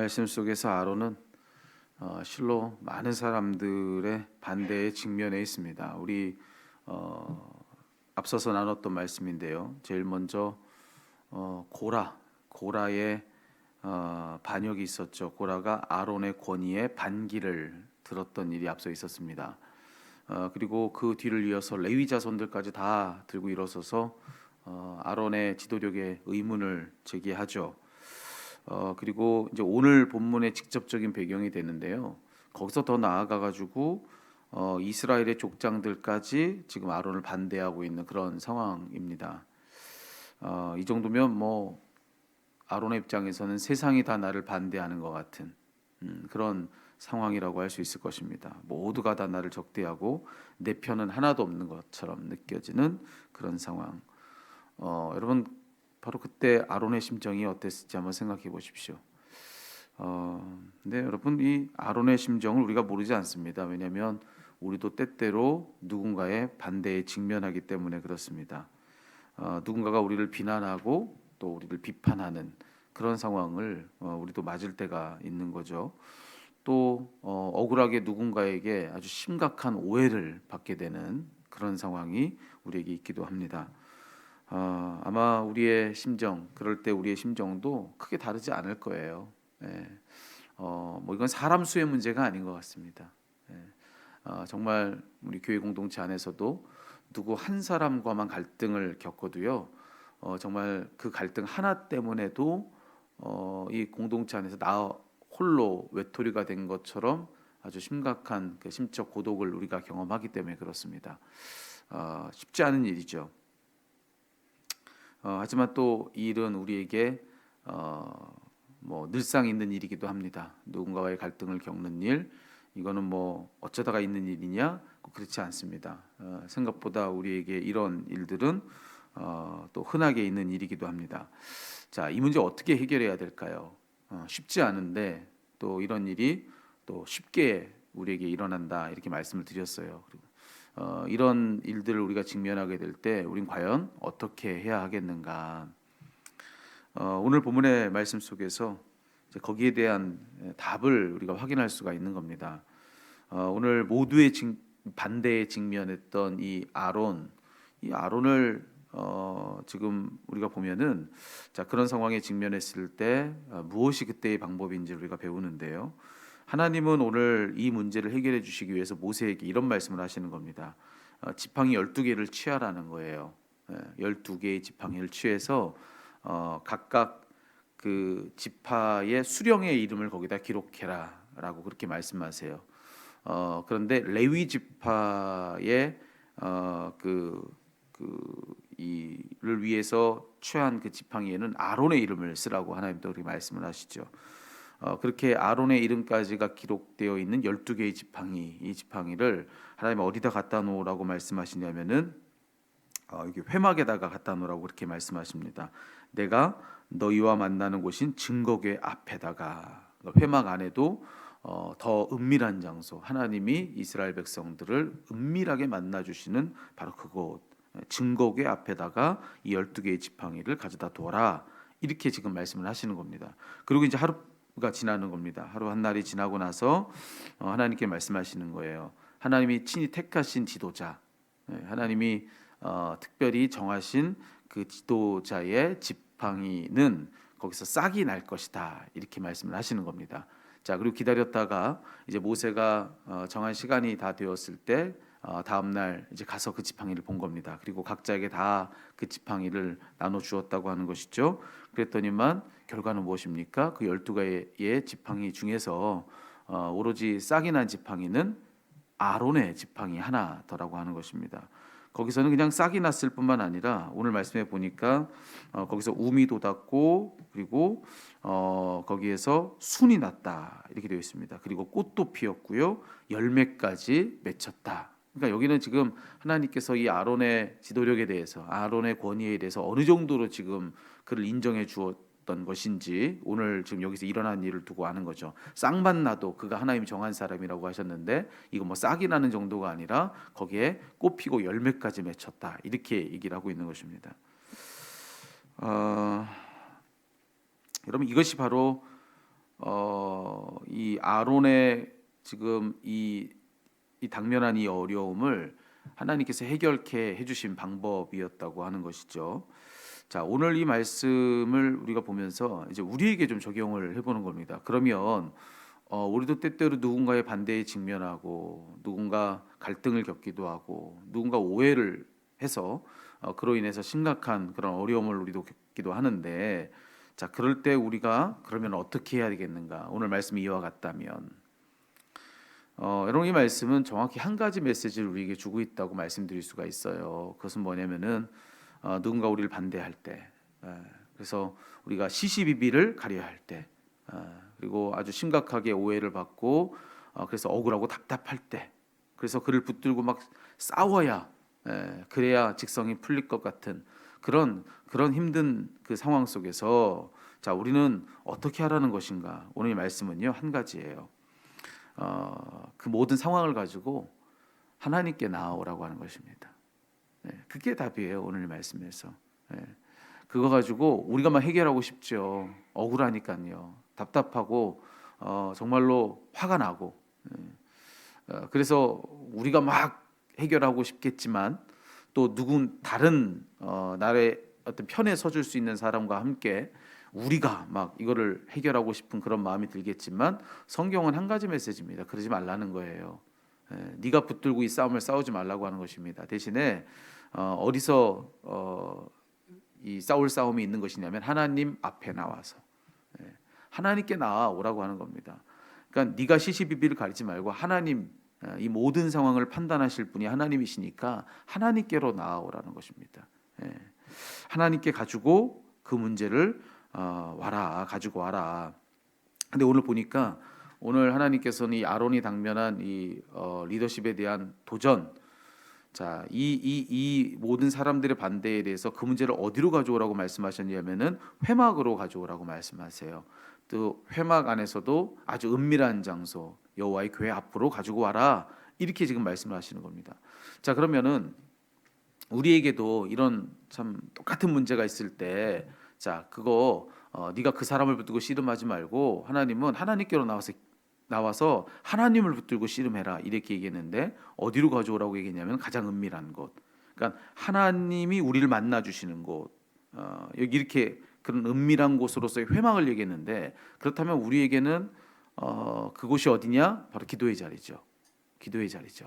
말씀 속에서 아론은 실로 많은 사람들의 반대에 직면해 있습니다. 우리 앞서서 나눴던 말씀인데요. 제일 먼저 고라의 반역이 있었죠. 고라가 아론의 권위에 반기를 들었던 일이 앞서 있었습니다. 그리고 그 뒤를 이어서 레위 자손들까지 다 들고 일어서서 아론의 지도력에 의문을 제기하죠. 그리고 이제 오늘 본문의 직접적인 배경이 되는데요. 거기서 더 나아가 가지고 이스라엘의 족장들까지 지금 아론을 반대하고 있는 그런 상황입니다. 이 정도면 뭐 아론의 입장에서는 세상이 다 나를 반대하는 것 같은 그런 상황이라고 할 수 있을 것입니다. 모두가 다 나를 적대하고 내 편은 하나도 없는 것처럼 느껴지는 그런 상황. 여러분 바로 그때 아론의 심정이 어땠을지 한번 생각해 보십시오. 근데 여러분 이 아론의 심정을 우리가 모르지 않습니다. 왜냐하면 우리도 때때로 누군가의 반대에 직면하기 때문에 그렇습니다. 누군가가 우리를 비난하고 또 우리를 비판하는 그런 상황을 우리도 맞을 때가 있는 거죠. 또 억울하게 누군가에게 아주 심각한 오해를 받게 되는 그런 상황이 우리에게 있기도 합니다. 아마 우리의 심정, 그럴 때 우리의 심정도 크게 다르지 않을 거예요. 예. 뭐 이건 사람 수의 문제가 아닌 것 같습니다. 예. 정말 우리 교회 공동체 안에서도 누구 한 사람과만 갈등을 겪어도요, 정말 그 갈등 하나 때문에도 이 공동체 안에서 나 홀로 외톨이가 된 것처럼 아주 심각한 그 심적 고독을 우리가 경험하기 때문에 그렇습니다. 쉽지 않은 일이죠. 하지만 또 이 일은 우리에게 뭐 늘상 있는 일이기도 합니다. 누군가와의 갈등을 겪는 일, 이거는 뭐 어쩌다가 있는 일이냐? 그렇지 않습니다. 생각보다 우리에게 이런 일들은 또 흔하게 있는 일이기도 합니다. 자, 이 문제 어떻게 해결해야 될까요? 쉽지 않은데 또 이런 일이 또 쉽게 우리에게 일어난다 이렇게 말씀을 드렸어요. 그리고 이런 일들을 우리가 직면하게 될 때 우린 과연 어떻게 해야 하겠는가? 오늘 본문의 말씀 속에서 이제 거기에 대한 답을 우리가 확인할 수가 있는 겁니다. 오늘 모두의 반대에 직면했던 이 아론을 지금 우리가 보면은 자 그런 상황에 직면했을 때 무엇이 그때의 방법인지 우리가 배우는데요. 하나님은 오늘 이 문제를 해결해 주시기 위해서 모세에게 이런 말씀을 하시는 겁니다. 지팡이 12개를 취하라는 거예요. 12개의 지팡이를 취해서 각각 그 지파의 수령의 이름을 거기다 기록해라라고 그렇게 말씀하세요. 그런데 레위 지파의 이를 위해서 취한 그 지팡이에는 아론의 이름을 쓰라고 하나님도 그렇게 말씀을 하시죠. 그렇게 아론의 이름까지가 기록되어 있는 12개의 지팡이, 이 지팡이를 하나님 어디다 갖다 놓으라고 말씀하시냐면은 여기 회막에다가 갖다 놓으라고 그렇게 말씀하십니다. 내가 너희와 만나는 곳인 증거궤 앞에다가, 회막 안에도 더 은밀한 장소, 하나님이 이스라엘 백성들을 은밀하게 만나 주시는 바로 그곳 증거궤 앞에다가 이 12개의 지팡이를 가져다 둬라, 이렇게 지금 말씀을 하시는 겁니다. 그리고 이제 하루가 지나는 겁니다. 하루 한 날이 지나고 나서 하나님께 말씀하시는 거예요. 하나님이 친히 택하신 지도자, 하나님이 특별히 정하신 그 지도자의 지팡이는 거기서 싹이 날 것이다, 이렇게 말씀을 하시는 겁니다. 자, 그리고 기다렸다가 이제 모세가 정한 시간이 다 되었을 때 다음 날 이제 가서 그 지팡이를 본 겁니다. 그리고 각자에게 다 그 지팡이를 나눠 주었다고 하는 것이죠. 그랬더니만 결과는 무엇입니까? 그 12개의 지팡이 중에서 오로지 싹이 난 지팡이는 아론의 지팡이 하나더라고 하는 것입니다. 거기서는 그냥 싹이 났을 뿐만 아니라 오늘 말씀해 보니까 거기서 우미 돋았고, 그리고 거기에서 순이 났다, 이렇게 되어 있습니다. 그리고 꽃도 피었고요, 열매까지 맺혔다. 그러니까 여기는 지금 하나님께서 이 아론의 지도력에 대해서, 아론의 권위에 대해서 어느 정도로 지금 그를 인정해 주었던 것인지 오늘 지금 여기서 일어난 일을 두고 아는 거죠. 싹만 나도 그가 하나님이 정한 사람이라고 하셨는데 이거 뭐 싹이 나는 정도가 아니라 거기에 꽃 피고 열매까지 맺혔다, 이렇게 얘기를 하고 있는 것입니다. 여러분 이것이 바로 이 아론의 지금 이 당면한 이 어려움을 하나님께서 해결케 해주신 방법이었다고 하는 것이죠. 자, 오늘 이 말씀을 우리가 보면서 이제 우리에게 좀 적용을 해보는 겁니다. 그러면 우리도 때때로 누군가의 반대에 직면하고 누군가 갈등을 겪기도 하고 누군가 오해를 해서 그로 인해서 심각한 그런 어려움을 우리도 겪기도 하는데, 자, 그럴 때 우리가 그러면 어떻게 해야 되겠는가? 오늘 말씀이 이와 같다면 여러분, 이 말씀은 정확히 한 가지 메시지를 우리에게 주고 있다고 말씀드릴 수가 있어요. 그것은 뭐냐면은 누군가 우리를 반대할 때, 그래서 우리가 시시비비를 가려야 할 때, 그리고 아주 심각하게 오해를 받고 그래서 억울하고 답답할 때, 그래서 그를 붙들고 막 싸워야 그래야 직성이 풀릴 것 같은 그런 힘든 그 상황 속에서, 자, 우리는 어떻게 하라는 것인가? 오늘 이 말씀은요, 한 가지예요. 그 모든 상황을 가지고 하나님께 나아오라고 하는 것입니다. 그게 답이에요, 오늘 말씀에서. 그거 가지고 우리가 막 해결하고 싶죠. 억울하니까요. 답답하고 정말로 화가 나고. 그래서 우리가 막 해결하고 싶겠지만 또 다른 나의 어떤 편에 서줄 수 있는 사람과 함께 우리가 막 이거를 해결하고 싶은 그런 마음이 들겠지만, 성경은 한 가지 메시지입니다. 그러지 말라는 거예요. 네가 붙들고 이 싸움을 싸우지 말라고 하는 것입니다. 대신에 어디서 이 싸울 싸움이 있는 것이냐면 하나님 앞에 나와서 하나님께 나아오라고 하는 겁니다. 그러니까 네가 시시비비를 가리지 말고 하나님, 이 모든 상황을 판단하실 분이 하나님이시니까 하나님께로 나아오라는 것입니다. 하나님께 가지고 그 문제를 가지고 와라. 근데 오늘 보니까 오늘 하나님께서는 이 아론이 당면한 이 리더십에 대한 도전, 자, 이 모든 사람들의 반대에 대해서 그 문제를 어디로 가져오라고 말씀하셨냐면은 회막으로 가져오라고 말씀하세요. 또 회막 안에서도 아주 은밀한 장소, 여호와의 교회 앞으로 가지고 와라, 이렇게 지금 말씀을 하시는 겁니다. 자, 그러면은 우리에게도 이런 참 똑같은 문제가 있을 때, 자, 그거 네가 그 사람을 붙들고 씨름하지 말고 하나님은 하나님께로 나와서 하나님을 붙들고 씨름해라, 이렇게 얘기했는데, 어디로 가져오라고 얘기했냐면 가장 은밀한 곳, 그러니까 하나님이 우리를 만나 주시는 곳, 여기 이렇게 그런 은밀한 곳으로서의 회막을 얘기했는데, 그렇다면 우리에게는 그곳이 어디냐? 바로 기도의 자리죠. 기도의 자리죠.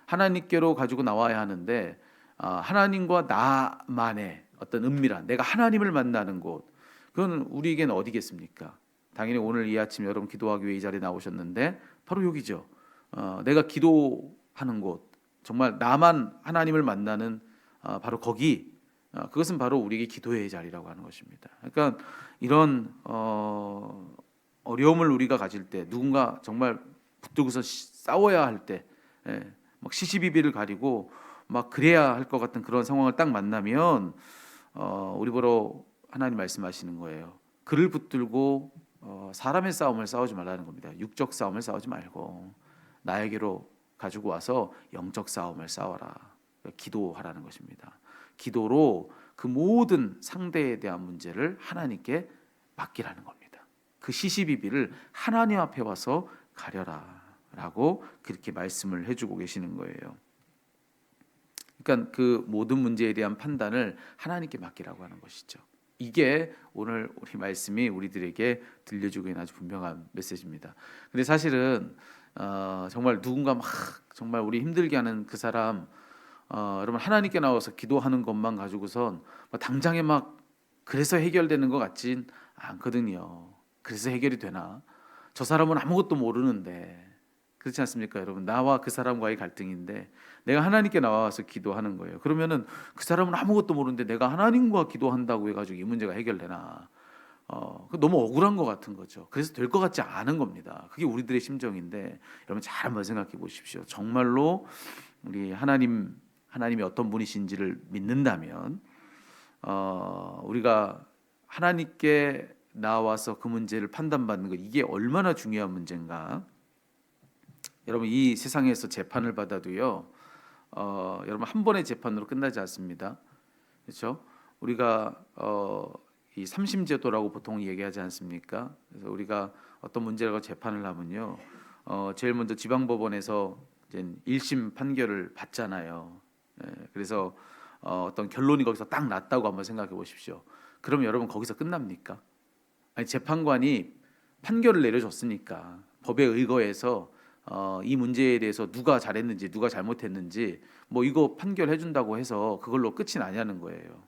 하나님께로 가지고 나와야 하는데, 하나님과 나만의 어떤 은밀한, 내가 하나님을 만나는 곳, 그건 우리에게는 어디겠습니까? 당연히 오늘 이 아침 여러분 기도하기 위해 이 자리에 나오셨는데 바로 여기죠. 내가 기도하는 곳, 정말 나만 하나님을 만나는 바로 거기, 그것은 바로 우리에게 기도의 자리라고 하는 것입니다. 그러니까 이런 어려움을 우리가 가질 때, 누군가 정말 붙들고서 싸워야 할 때, 막 시시비비를 가리고 막 그래야 할 것 같은 그런 상황을 딱 만나면 우리 보러 하나님 말씀하시는 거예요. 그를 붙들고 사람의 싸움을 싸우지 말라는 겁니다. 육적 싸움을 싸우지 말고 나에게로 가지고 와서 영적 싸움을 싸워라. 기도하라는 것입니다. 기도로 그 모든 상대에 대한 문제를 하나님께 맡기라는 겁니다. 그 시시비비를 하나님 앞에 와서 가려라라고 그렇게 말씀을 해주고 계시는 거예요. 그러니까 그 모든 문제에 대한 판단을 하나님께 맡기라고 하는 것이죠. 이게 오늘 우리 말씀이 우리들에게 들려주고 있는 아주 분명한 메시지입니다. 근데 사실은 정말 누군가 막 정말 우리 힘들게 하는 그 사람, 여러분, 하나님께 나와서 기도하는 것만 가지고선 당장에 막 그래서 해결되는 것 같진 않거든요. 그래서 해결이 되나? 저 사람은 아무것도 모르는데, 그렇지 않습니까, 여러분? 나와 그 사람과의 갈등인데 내가 하나님께 나와서 기도하는 거예요. 그러면은 그 사람은 아무것도 모르는데 내가 하나님과 기도한다고 해가지고 이 문제가 해결되나? 너무 억울한 것 같은 거죠. 그래서 될 것 같지 않은 겁니다. 그게 우리들의 심정인데, 여러분 잘 한번 생각해 보십시오. 정말로 우리 하나님이 어떤 분이신지를 믿는다면, 우리가 하나님께 나와서 그 문제를 판단받는 것, 이게 얼마나 중요한 문제인가? 여러분, 이 세상에서 재판을 받아도요, 여러분, 한 번의 재판으로 끝나지 않습니다. 그렇죠? 우리가 이 삼심제도라고 보통 얘기하지 않습니까? 그래서 우리가 어떤 문제라고 재판을 하면요, 제일 먼저 지방법원에서 이제 1심 판결을 받잖아요. 그래서 어떤 결론이 거기서 딱 났다고 한번 생각해 보십시오. 그럼 여러분 거기서 끝납니까? 아니, 재판관이 판결을 내려줬으니까 법에 의거해서 이 문제에 대해서 누가 잘했는지 누가 잘못했는지 뭐 이거 판결해 준다고 해서 그걸로 끝이 나냐는 거예요.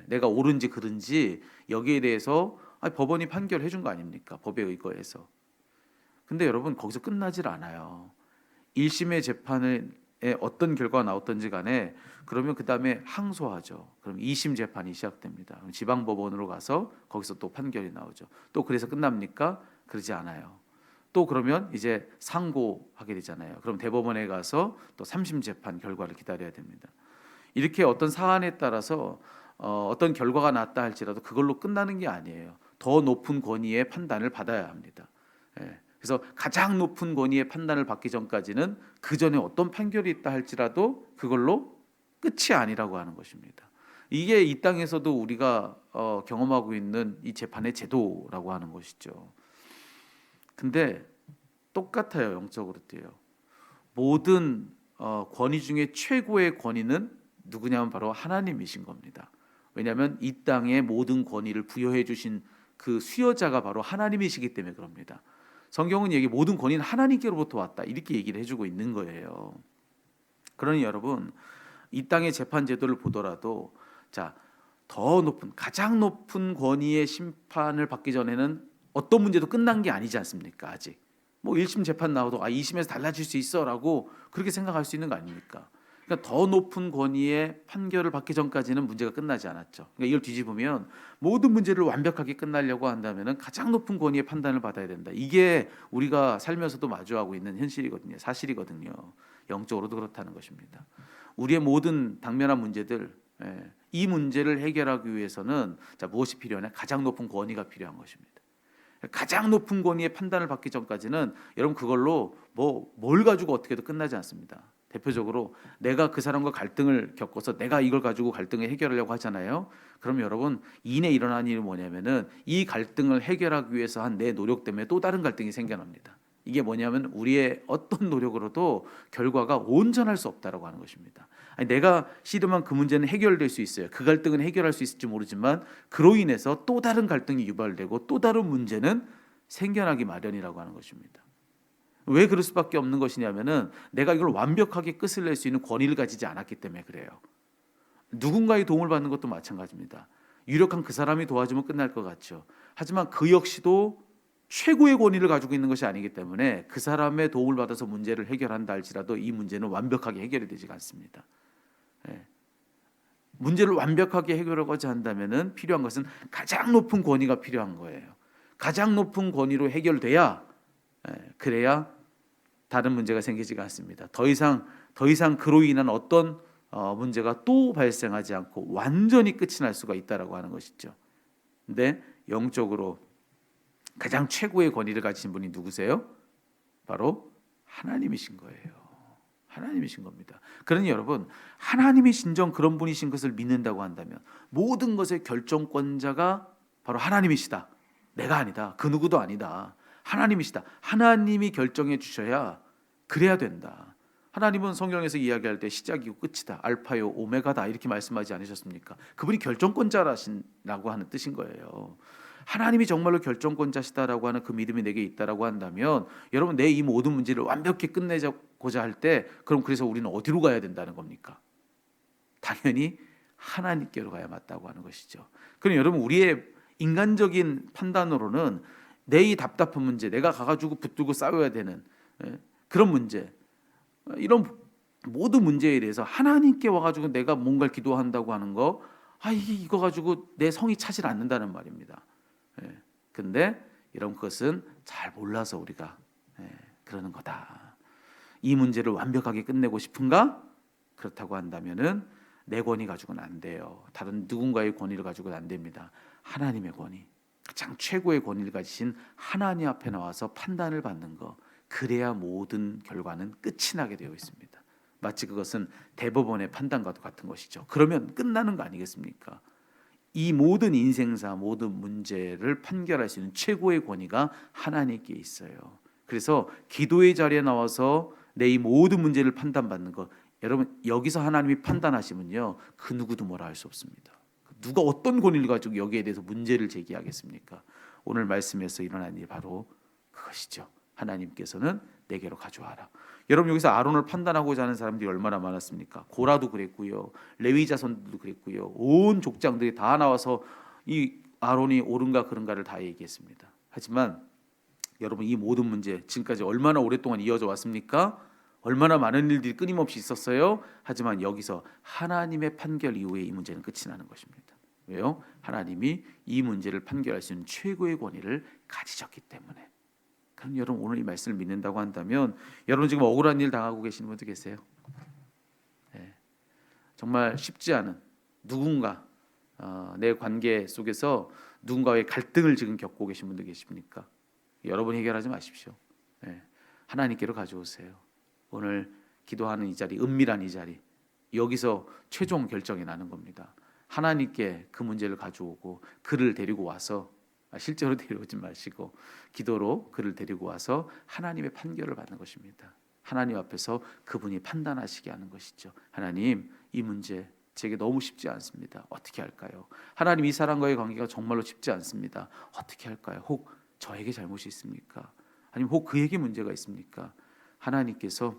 내가 옳은지 그른지 여기에 대해서 법원이 판결해 준 거 아닙니까? 법에 의거해서. 근데 여러분 거기서 끝나질 않아요. 1심의 재판에 어떤 결과가 나왔던지 간에 그러면 그 다음에 항소하죠. 그럼 2심 재판이 시작됩니다. 지방법원으로 가서 거기서 또 판결이 나오죠. 또 그래서 끝납니까? 그러지 않아요. 또 그러면 이제 상고하게 되잖아요. 그럼 대법원에 가서 또 3심 재판 결과를 기다려야 됩니다. 이렇게 어떤 사안에 따라서 어떤 결과가 났다 할지라도 그걸로 끝나는 게 아니에요. 더 높은 권위의 판단을 받아야 합니다. 그래서 가장 높은 권위의 판단을 받기 전까지는 그 전에 어떤 판결이 있다 할지라도 그걸로 끝이 아니라고 하는 것입니다. 이게 이 땅에서도 우리가 경험하고 있는 이 재판의 제도라고 하는 것이죠. 근데 똑같아요. 영적으로도요. 모든 권위 중에 최고의 권위는 누구냐면 바로 하나님이신 겁니다. 왜냐하면 이 땅의 모든 권위를 부여해 주신 그 수여자가 바로 하나님이시기 때문에 그럽니다. 성경은 여기 모든 권위는 하나님께로부터 왔다 이렇게 얘기를 해주고 있는 거예요. 그러니 여러분 이 땅의 재판 제도를 보더라도 자, 더 높은 가장 높은 권위의 심판을 받기 전에는 어떤 문제도 끝난 게 아니지 않습니까? 아직 뭐 1심 재판 나와도 2심에서 달라질 수 있어라고 그렇게 생각할 수 있는 거 아닙니까? 그러니까 더 높은 권위의 판결을 받기 전까지는 문제가 끝나지 않았죠. 그러니까 이걸 뒤집으면 모든 문제를 완벽하게 끝나려고 한다면 가장 높은 권위의 판단을 받아야 된다. 이게 우리가 살면서도 마주하고 있는 현실이거든요. 사실이거든요. 영적으로도 그렇다는 것입니다. 우리의 모든 당면한 문제들, 이 문제를 해결하기 위해서는 자, 무엇이 필요하냐? 가장 높은 권위가 필요한 것입니다. 가장 높은 권위의 판단을 받기 전까지는 여러분 그걸로 뭘 가지고 어떻게도 끝나지 않습니다. 대표적으로 내가 그 사람과 갈등을 겪어서 내가 이걸 가지고 갈등을 해결하려고 하잖아요. 그럼 여러분 이내 일어나는 일이 뭐냐면은 이 갈등을 해결하기 위해서 한 내 노력 때문에 또 다른 갈등이 생겨납니다. 이게 뭐냐면 우리의 어떤 노력으로도 결과가 온전할 수 없다라고 하는 것입니다. 아니, 내가 싫으면 그 문제는 해결될 수 있어요. 그 갈등은 해결할 수 있을지 모르지만 그로 인해서 또 다른 갈등이 유발되고 또 다른 문제는 생겨나기 마련이라고 하는 것입니다. 왜 그럴 수밖에 없는 것이냐면은 내가 이걸 완벽하게 끝을 낼 수 있는 권위를 가지지 않았기 때문에 그래요. 누군가의 도움을 받는 것도 마찬가지입니다. 유력한 그 사람이 도와주면 끝날 것 같죠. 하지만 그 역시도 최고의 권위를 가지고 있는 것이 아니기 때문에 그 사람의 도움을 받아서 문제를 해결한다 할지라도 이 문제는 완벽하게 해결이 되지가 않습니다. 문제를 완벽하게 해결하고자 한다면은 필요한 것은 가장 높은 권위가 필요한 거예요. 가장 높은 권위로 해결돼야 그래야 다른 문제가 생기지가 않습니다. 더 이상 그로 인한 어떤 문제가 또 발생하지 않고 완전히 끝이 날 수가 있다라고 하는 것이죠. 근데 영적으로 가장 최고의 권위를 가지신 분이 누구세요? 바로 하나님이신 거예요. 하나님이신 겁니다. 그러니 여러분 하나님이 진정 그런 분이신 것을 믿는다고 한다면 모든 것의 결정권자가 바로 하나님이시다. 내가 아니다. 그 누구도 아니다. 하나님이시다. 하나님이 결정해 주셔야 그래야 된다. 하나님은 성경에서 이야기할 때 시작이고 끝이다. 알파요 오메가다 이렇게 말씀하지 않으셨습니까? 그분이 결정권자라고 하는 뜻인 거예요. 하나님이 정말로 결정권자시다라고 하는 그 믿음이 내게 있다라고 한다면 여러분 내 이 모든 문제를 완벽히 끝내고자 할 때 그럼 그래서 우리는 어디로 가야 된다는 겁니까? 당연히 하나님께로 가야 맞다고 하는 것이죠. 그럼 여러분 우리의 인간적인 판단으로는 내 이 답답한 문제 내가 가가지고 붙들고 싸워야 되는 그런 문제 이런 모든 문제에 대해서 하나님께 와가지고 내가 뭔가를 기도한다고 하는 거 이거 가지고 내 성이 차질 않는다는 말입니다. 근데 이런 것은 잘 몰라서 우리가 그러는 거다. 이 문제를 완벽하게 끝내고 싶은가? 그렇다고 한다면은 내 권위 가지고는 안 돼요. 다른 누군가의 권위를 가지고는 안 됩니다. 하나님의 권위, 가장 최고의 권위를 가지신 하나님 앞에 나와서 판단을 받는 거, 그래야 모든 결과는 끝이 나게 되어 있습니다. 마치 그것은 대법원의 판단과도 같은 것이죠. 그러면 끝나는 거 아니겠습니까? 이 모든 인생사 모든 문제를 판결할 수 있는 최고의 권위가 하나님께 있어요. 그래서 기도의 자리에 나와서 내 이 모든 문제를 판단받는 것, 여러분 여기서 하나님이 판단하시면요 그 누구도 뭐라 할 수 없습니다. 누가 어떤 권위를 가지고 여기에 대해서 문제를 제기하겠습니까? 오늘 말씀에서 일어난 일이 바로 그것이죠. 하나님께서는 내게로 가져와라. 여러분 여기서 아론을 판단하고자 하는 사람들이 얼마나 많았습니까? 고라도 그랬고요, 레위 자손들도 그랬고요, 온 족장들이 다 나와서 이 아론이 옳은가 그른가를 다 얘기했습니다. 하지만 여러분 이 모든 문제 지금까지 얼마나 오랫동안 이어져 왔습니까? 얼마나 많은 일들이 끊임없이 있었어요. 하지만 여기서 하나님의 판결 이후에 이 문제는 끝이 나는 것입니다. 왜요? 하나님이 이 문제를 판결할 수 있는 최고의 권위를 가지셨기 때문에. 그럼 여러분 오늘 이 말씀을 믿는다고 한다면 여러분 지금 억울한 일 당하고 계시는 분도 계세요. 네. 정말 쉽지 않은 누군가 내 관계 속에서 누군가의 갈등을 지금 겪고 계신 분도 계십니까? 여러분 해결하지 마십시오. 네. 하나님께로 가져오세요. 오늘 기도하는 이 자리, 은밀한 이 자리, 여기서 최종 결정이 나는 겁니다. 하나님께 그 문제를 가져오고 그를 데리고 와서, 실제로 데려오지 마시고 기도로 그를 데리고 와서 하나님의 판결을 받는 것입니다. 하나님 앞에서 그분이 판단하시게 하는 것이죠. 하나님, 이 문제 제게 너무 쉽지 않습니다. 어떻게 할까요? 하나님, 이 사람과의 관계가 정말로 쉽지 않습니다. 어떻게 할까요? 혹 저에게 잘못이 있습니까? 아니면 혹 그에게 문제가 있습니까? 하나님께서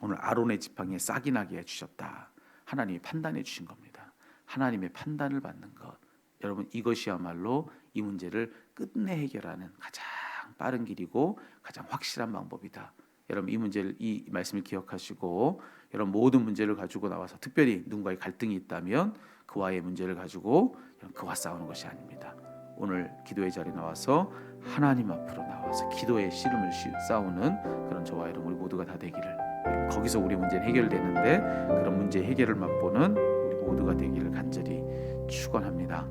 오늘 아론의 지팡이에 싹이 나게 해주셨다. 하나님이 판단해 주신 겁니다. 하나님의 판단을 받는 것, 여러분 이것이야말로 이 문제를 끝내 해결하는 가장 빠른 길이고 가장 확실한 방법이다. 여러분 이 문제를, 이 말씀을 기억하시고 여러분 모든 문제를 가지고 나와서 특별히 누군가의 갈등이 있다면 그와의 문제를 가지고 그와 싸우는 것이 아닙니다. 오늘 기도의 자리에 나와서 하나님 앞으로 나와서 기도의 씨름을 싸우는 그런 저와 여러분 우리 모두가 다 되기를, 거기서 우리 문제는 해결되는데 그런 문제 해결을 맛보는 우리 모두가 되기를 간절히 축원합니다.